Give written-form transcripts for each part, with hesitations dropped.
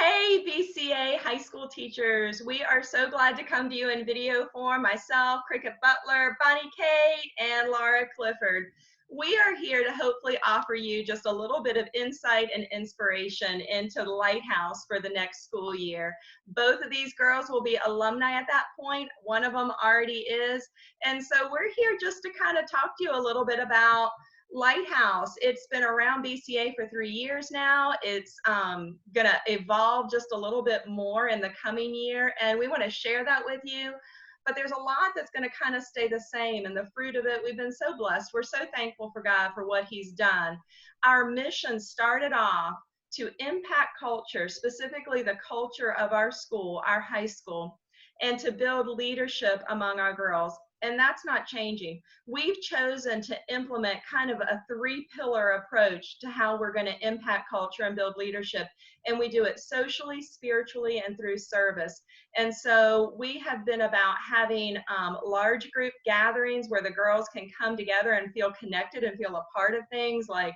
Hey, BCA high school teachers. We are so glad to come to you in video form. Myself, Cricket Butler, Bonnie Kate, and Laura Clifford. We are here to hopefully offer you just a little bit of insight and inspiration into the Lighthouse for the next school year. Both of these girls will be alumni at that point. One of them already is. And so we're here just to kind of talk to you a little bit about Lighthouse. It's been around BCA for 3 years now. It's going to evolve just a little bit more in the coming year, and we want to share that with you. But there's a lot that's going to kind of stay the same, and the fruit of it, we've been so blessed. We're so thankful for God for what He's done. Our mission started off to impact culture, specifically the culture of our school, our high school, and to build leadership among our girls. And that's not changing. We've chosen to implement kind of a 3-pillar approach to how we're going to impact culture and build leadership. And we do it socially, spiritually, and through service. And so we have been about having large group gatherings where the girls can come together and feel connected and feel a part of things, like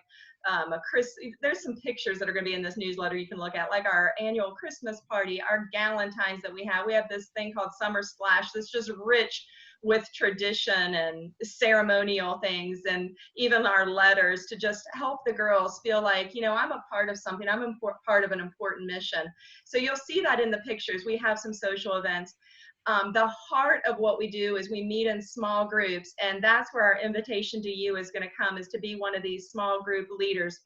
there's some pictures that are going to be in this newsletter you can look at, like our annual Christmas party, our Galentine's that we have. We have this thing called Summer Splash that's just rich with tradition and ceremonial things, and even our letters to just help the girls feel like, you know, I'm a part of something, I'm a part of an important mission. So you'll see that in the pictures. We have some social events. The heart of what we do is we meet in small groups, and that's where our invitation to you is going to come, is to be one of these small group leaders.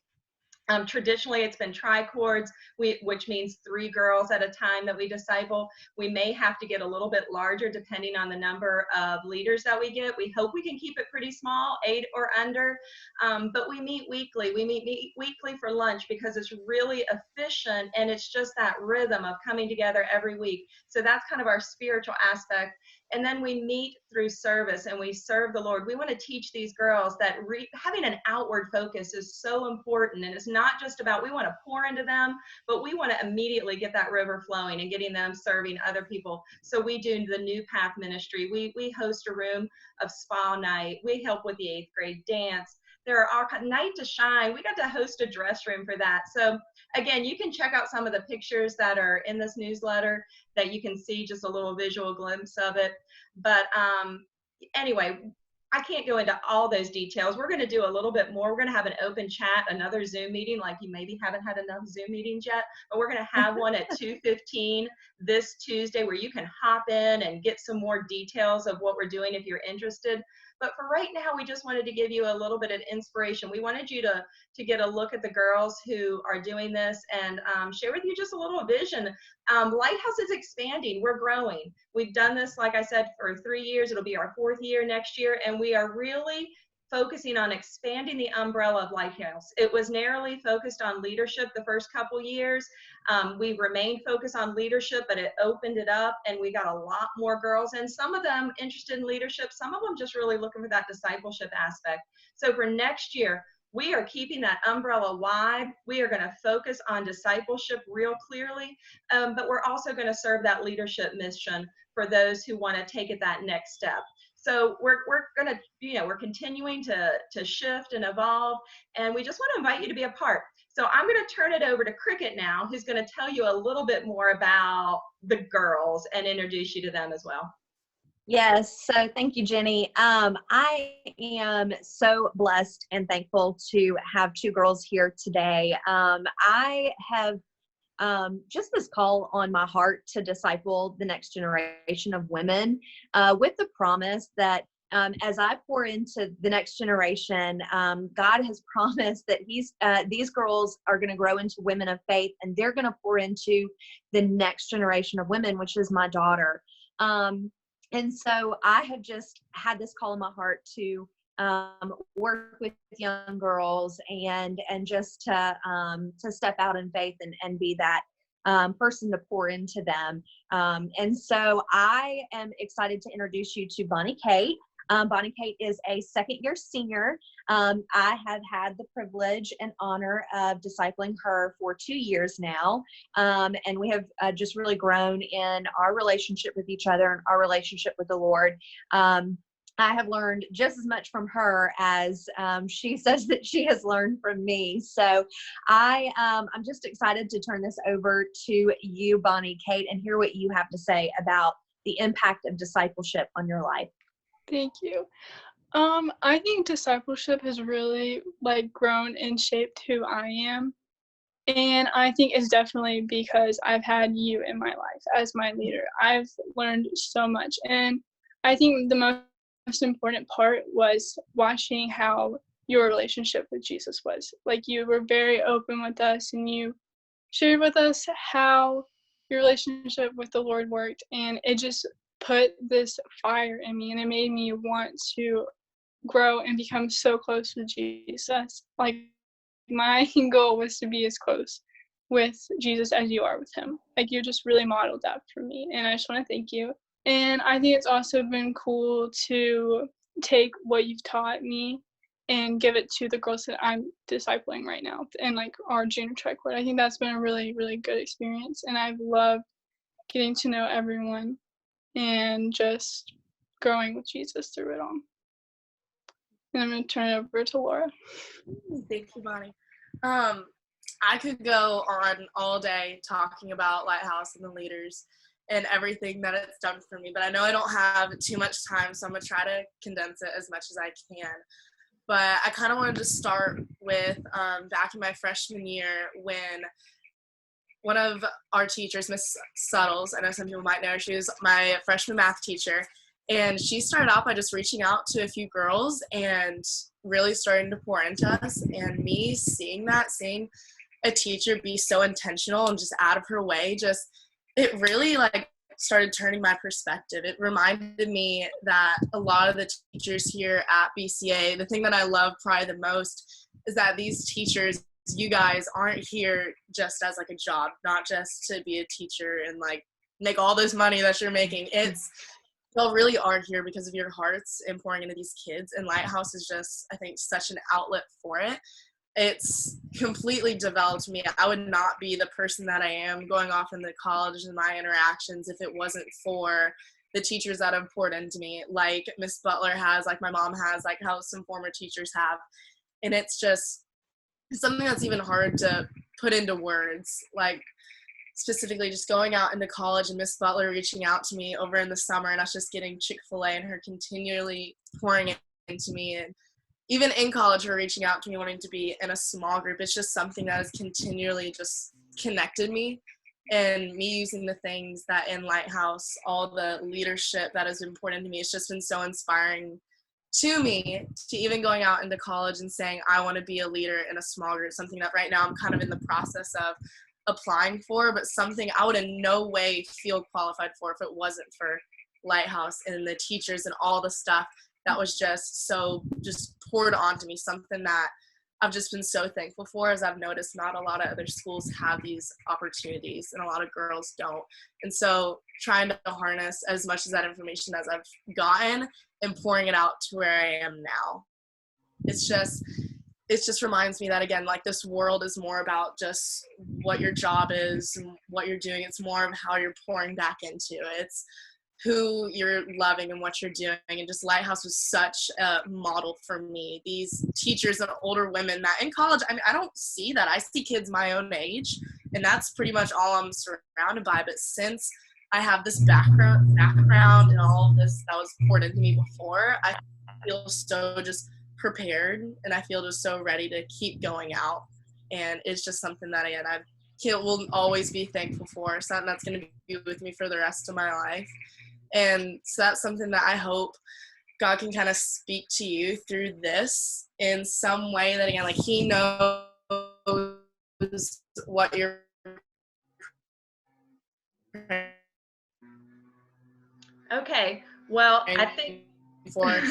Traditionally, it's been tricords, which means 3 girls at a time that we disciple. We may have to get a little bit larger depending on the number of leaders that we get. We hope we can keep it pretty small, 8 or under, but we meet weekly. We meet weekly for lunch because it's really efficient, and it's just that rhythm of coming together every week. So that's kind of our spiritual aspect. And then we meet through service, and we serve the Lord. We want to teach these girls that having an outward focus is so important. And it's not just about, we want to pour into them, but we want to immediately get that river flowing and getting them serving other people. So we do the New Path ministry. We host a room of spa night. We help with the 8th grade dance. There are all Night to Shine. We got to host a dress room for that. So again, you can check out some of the pictures that are in this newsletter that you can see just a little visual glimpse of it. But anyway, I can't go into all those details. We're going to do a little bit more. We're going to have an open chat, another Zoom meeting, like you maybe haven't had enough Zoom meetings yet, but we're going to have one at 2:15 this Tuesday where you can hop in and get some more details of what we're doing if you're interested. But for right now, we just wanted to give you a little bit of inspiration. We wanted you to get a look at the girls who are doing this and share with you just a little vision. Lighthouse is expanding. We're growing. We've done this, like I said, for 3 years. It'll be our 4th year next year, and we are really focusing on expanding the umbrella of Lighthouse. It was narrowly focused on leadership the first couple years. We remained focused on leadership, but it opened it up, and we got a lot more girls, and some of them interested in leadership, some of them just really looking for that discipleship aspect. So for next year, we are keeping that umbrella wide. We are going to focus on discipleship real clearly, but we're also going to serve that leadership mission for those who want to take it that next step. So we're going to, you know, we're continuing to shift and evolve, and we just want to invite you to be a part. So I'm going to turn it over to Cricket now, who's going to tell you a little bit more about the girls and introduce you to them as well. Yes, so thank you, Jenny. I am so blessed and thankful to have 2 girls here today. I have just this call on my heart to disciple the next generation of women with the promise that as I pour into the next generation, God has promised that these girls are going to grow into women of faith, and they're going to pour into the next generation of women, which is my daughter. And so I have just had this call in my heart to work with young girls and just to step out in faith and be that person to pour into them. And so I am excited to introduce you to Bonnie Kate. Bonnie Kate is a 2nd-year senior. I have had the privilege and honor of discipling her for 2 years now. And we have just really grown in our relationship with each other and our relationship with the Lord. I have learned just as much from her as she says that she has learned from me. So I'm just excited to turn this over to you, Bonnie Kate, and hear what you have to say about the impact of discipleship on your life. Thank you. I think discipleship has really grown and shaped who I am. And I think it's definitely because I've had you in my life as my leader. I've learned so much. And I think the most important part was watching how your relationship with Jesus was. You were very open with us and you shared with us how your relationship with the Lord worked. And it just put this fire in me and it made me want to grow and become so close with Jesus. My goal was to be as close with Jesus as you are with him. You just really modeled that for me, and I just want to thank you. And I think it's also been cool to take what you've taught me and give it to the girls that I'm discipling right now in our junior tri-court. I think that's been a really, really good experience, and I've loved getting to know everyone and just growing with Jesus through it all. And I'm going to turn it over to Laura. Thank you, Bonnie. I could go on all day talking about Lighthouse and the leaders and everything that it's done for me, but I know I don't have too much time, so I'm going to try to condense it as much as I can. But I kind of wanted to start with back in my freshman year when one of our teachers, Miss Suttles, I know some people might know her, she was my freshman math teacher, and she started out by just reaching out to a few girls and really starting to pour into us. And me seeing a teacher be so intentional and just out of her way, it really started turning my perspective. It reminded me that a lot of the teachers here at BCA, the thing that I love probably the most is that these teachers, you guys, aren't here just as a job, not just to be a teacher and make all this money that you're making. Y'all really are here because of your hearts and pouring into these kids, and Lighthouse is just, I think, such an outlet for it. It's completely developed me. I would not be the person that I am going off into college and my interactions if it wasn't for the teachers that have poured into me, like Miss Butler has, like my mom has, like how some former teachers have. And it's just something that's even hard to put into words, specifically just going out into college and Miss Butler reaching out to me over in the summer and us just getting Chick-fil-A and her continually pouring it into me. And even in college, her reaching out to me wanting to be in a small group. It's just something that has continually just connected me, and me using the things that in Lighthouse, all the leadership that has been important to me, it's just been so inspiring to me, to even going out into college and saying I want to be a leader in a small group, something that right now I'm kind of in the process of applying for, but something I would in no way feel qualified for if it wasn't for Lighthouse and the teachers and all the stuff that was just poured onto me, something that I've just been so thankful for, as I've noticed not a lot of other schools have these opportunities and a lot of girls don't. And so trying to harness as much of that information as I've gotten and pouring it out to where I am now. It just reminds me that, again, this world is more about just what your job is and what you're doing. It's more of how you're pouring back into it. It's who you're loving and what you're doing. And just Lighthouse was such a model for me. These teachers and older women that in college, I don't see that. I see kids my own age, and that's pretty much all I'm surrounded by. But since I have this background and all of this that was poured into me before, I feel so just prepared, and I feel just so ready to keep going out. And it's just something that, again, I will always be thankful for, something that's going to be with me for the rest of my life. And so that's something that I hope God can kind of speak to you through this in some way, that, again, he knows what you're. Okay, well, I think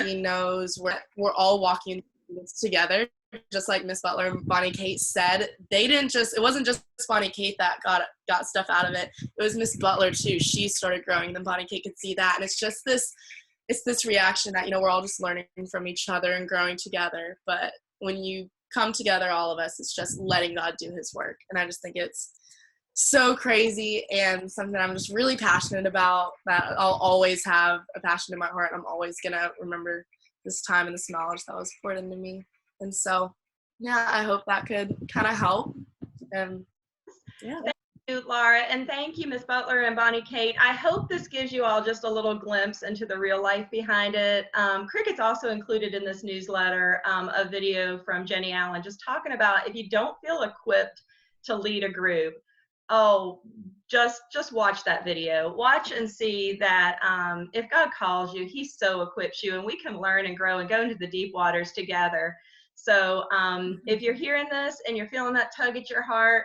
he knows we're all walking this together. Just like Miss Butler and Bonnie Kate said, it wasn't just Bonnie Kate that got stuff out of it. It was Miss Butler too. She started growing, and then Bonnie Kate could see that. And it's just this reaction that, we're all just learning from each other and growing together. But when you come together, all of us, it's just letting God do his work. And I just think it's so crazy and something I'm just really passionate about, that I'll always have a passion in my heart. I'm always going to remember this time and this knowledge that was poured into me. And so, yeah, I hope that could kind of help. And yeah. Thank you, Laura, and thank you, Ms. Butler and Bonnie Kate. I hope this gives you all just a little glimpse into the real life behind it. Cricket's also included in this newsletter a video from Jenny Allen just talking about if you don't feel equipped to lead a group, just watch that video. Watch and see that if God calls you, he so equips you, and we can learn and grow and go into the deep waters together. So if you're hearing this and you're feeling that tug at your heart,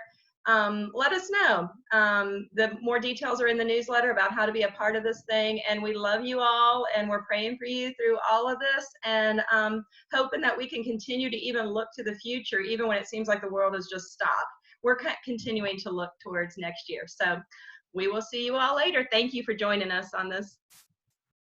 let us know. The more details are in the newsletter about how to be a part of this thing, and we love you all, and we're praying for you through all of this, and hoping that we can continue to even look to the future, even when it seems like the world has just stopped. We're continuing to look towards next year. So we will see you all later. Thank you for joining us on this.